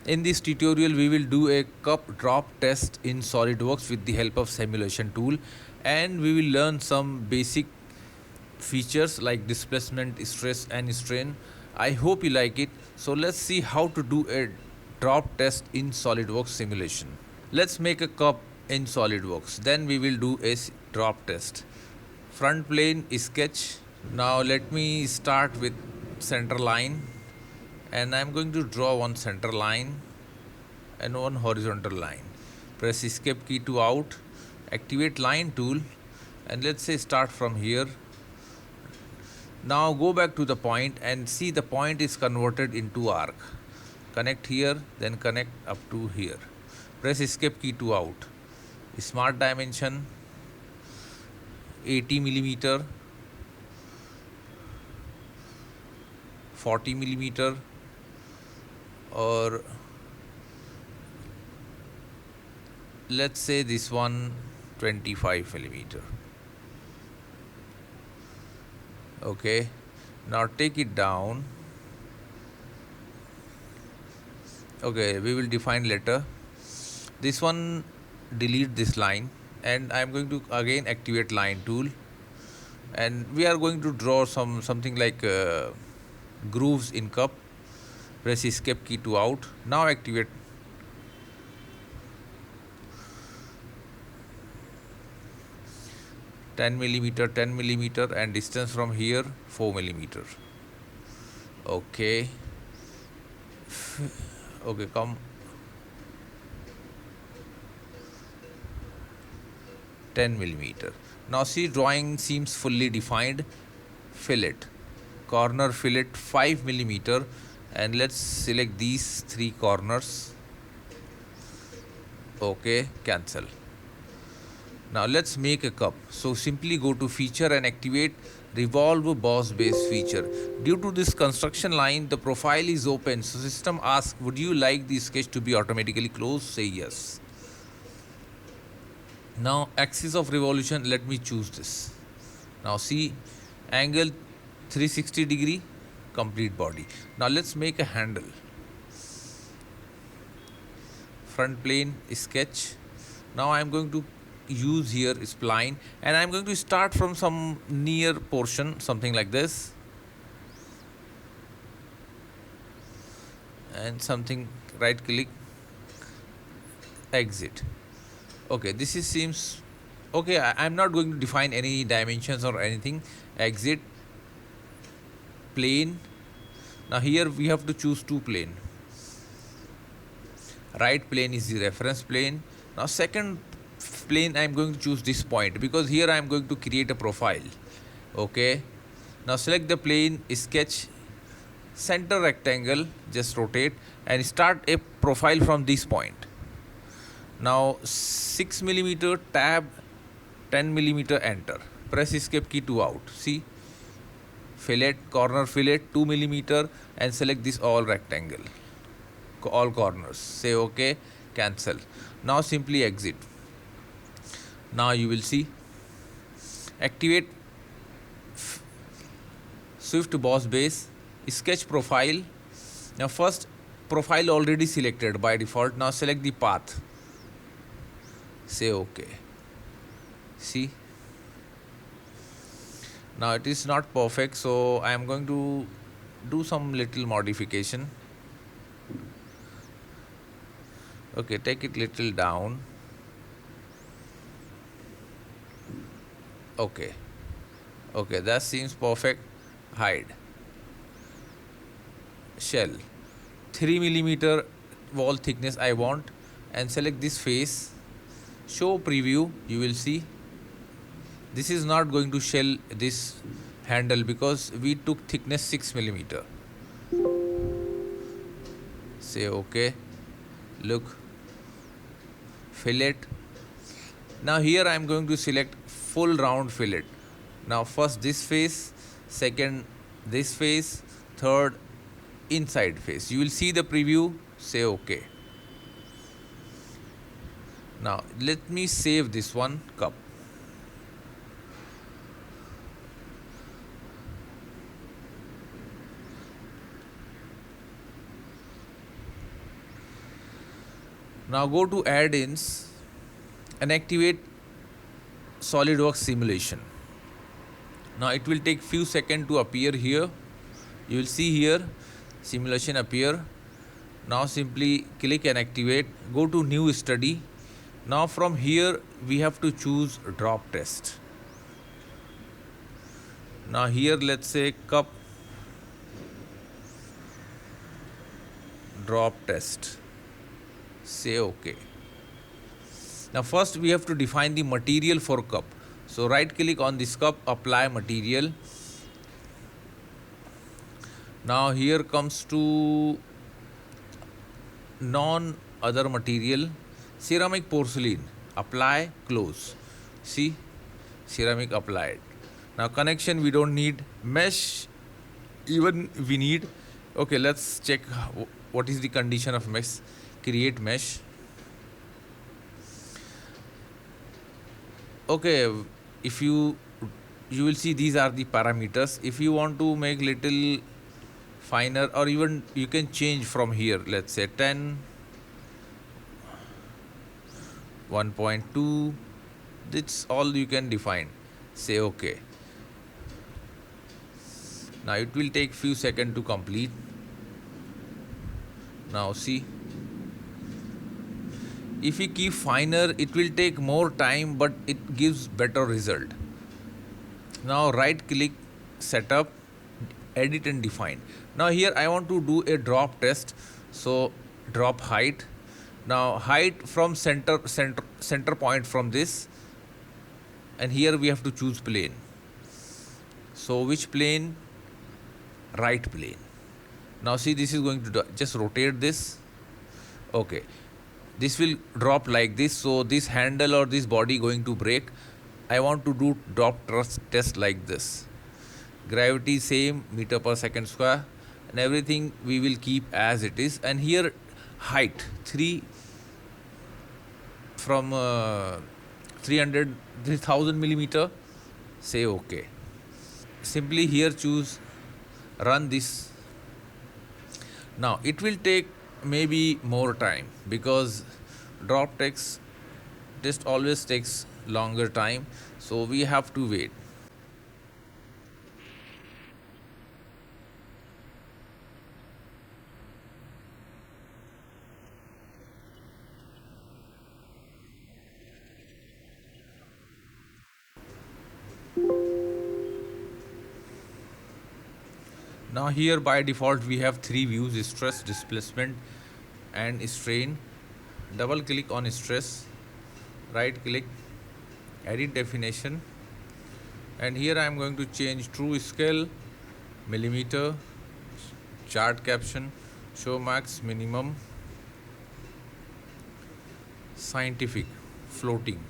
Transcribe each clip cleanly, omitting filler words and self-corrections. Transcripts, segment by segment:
In this tutorial, we will do a cup drop test in Solidworks with the help of simulation tool, and we will learn some basic features like displacement, stress and strain. I hope you like it. So let's see how to do a drop test in Solidworks simulation. Let's make a cup in Solidworks. Then we will do a drop test. Front plane sketch. Now let me start with center line, and I'm going to draw one center line and one horizontal line. Press escape key to out, activate line tool, and let's say start from here. Now go back to the point and see the point is converted into arc. Connect here, then connect up to here. Press escape key to out. Smart dimension 80 millimeter, 40 millimeter, or let's say this one 25 millimeter. Okay, now take it down. Okay, we will define later. This one, delete this line, and I am going to again activate line tool, and we are going to draw something like grooves in cup. Press escape key to out. Now activate. $10 millimeter, 10 millimeter, and distance from here 4 millimeter. Okay. Okay, come. 10 millimeter. Now see, drawing seems fully defined. Fillet, corner fillet 5 millimeter, and let's select these three corners. Okay, cancel. Now let's make a cup. So simply go to feature and activate revolve boss base feature. Due to this construction line, the profile is open. So system asks, would you like the sketch to be automatically closed? Say yes. Now axis of revolution, let me choose this. Now see, angle 360 degree, complete body. Now let's make a handle. Front plane sketch. Now I am going to use here spline, and I am going to start from some near portion, something like this, and something, right click, exit. Okay, this is seems okay. I'm not going to define any dimensions or anything. Exit, plane. Now here we have to choose two plane. Right plane is the reference plane. Now second plane, I am going to choose this point because here I am going to create a profile. Okay, now select the plane, sketch center rectangle, just rotate and start a profile from this point. Now 6 millimeter, tab 10 millimeter, enter. Press escape key to out. See, fillet, corner fillet 2 millimeter, and select this all rectangle, all corners. Say okay, cancel. Now simply exit. Now you will see, activate Swift boss base, sketch profile. Now first profile already selected by default. Now select the path. Say okay. See, now it is not perfect, so I am going to do some little modification. Okay, take it little down. Okay, okay, that seems perfect. Hide. Shell 3 millimeter wall thickness I want, and select this face. Show preview. You will see this is not going to shell this handle because we took thickness 6 millimeter. Say okay. Look, fillet. Now here I am going to select full round fillet. Now first this face, second this face, third inside face. You will see the preview. Say okay. Now let me save this one cup. Now go to add-ins and activate SolidWorks simulation. Now it will take few seconds to appear here. You will see here simulation appear. Now simply click and activate. Go to new study. Now from here we have to choose drop test. Now here let's say cup drop test. Say OK. Now first we have to define the material for cup. So right click on this cup, apply material. Now here comes to non other material, ceramic porcelain, apply, close. See, ceramic applied. Now connection we don't need, mesh even we need. Okay, let's check what is the condition of mesh. Create mesh. Okay, if you will see these are the parameters. If you want to make little finer, or even you can change from here, let's say 10, 1.2, that's all you can define. Say OK. Now it will take few seconds to complete. Now see, if we keep finer it will take more time, but it gives better result. Now right click, setup, edit and define. Now here I want to do a drop test, so drop height. Now height from center point from this, and here we have to choose plane. So which plane? Right plane. Now see, this is going to just rotate this. Okay, this will drop like this, so this handle or this body going to break. I want to do drop test like this. Gravity same, meter per second square, and everything we will keep as it is. And here height 3 from 3000 millimeter. Say OK. Simply here choose run this. Now it will take maybe more time, because drop test always takes longer time, so we have to wait. Now here by default we have 3 views: stress, displacement and strain. Double click on stress, right click, edit definition, and here I am going to change true scale, millimeter, chart caption, show max minimum, scientific, floating.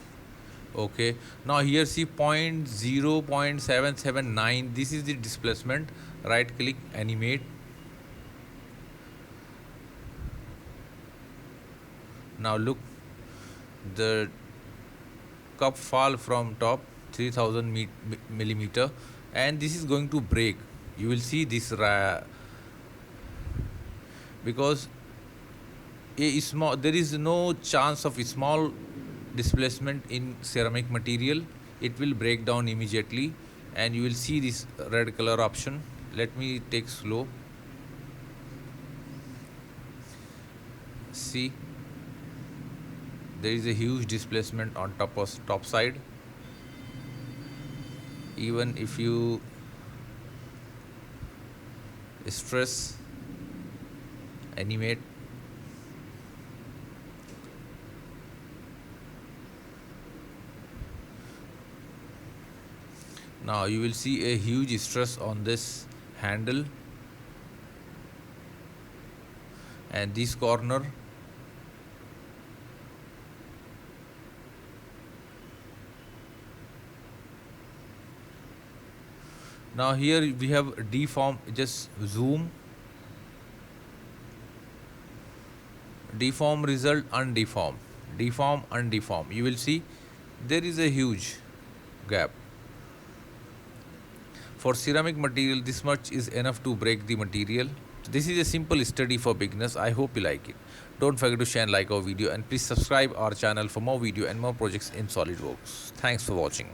Okay, now here see 0.779, this is the displacement. Right click, animate. Now look, the cup fall from top 3000 millimeter, and this is going to break. You will see this because there is no chance of a small displacement in ceramic material. It will break down immediately, and you will see this red color option. Let me take slow. See, there is a huge displacement on top side. Even if you stress, animate, now you will see a huge stress on this handle and this corner. Now here we have deform, just zoom, deform result, undeform, deform, undeform. You will see there is a huge gap. For ceramic material, this much is enough to break the material. This is a simple study for beginners. I hope you like it. Don't forget to share and like our video, and please subscribe our channel for more video and more projects in SolidWorks. Thanks for watching.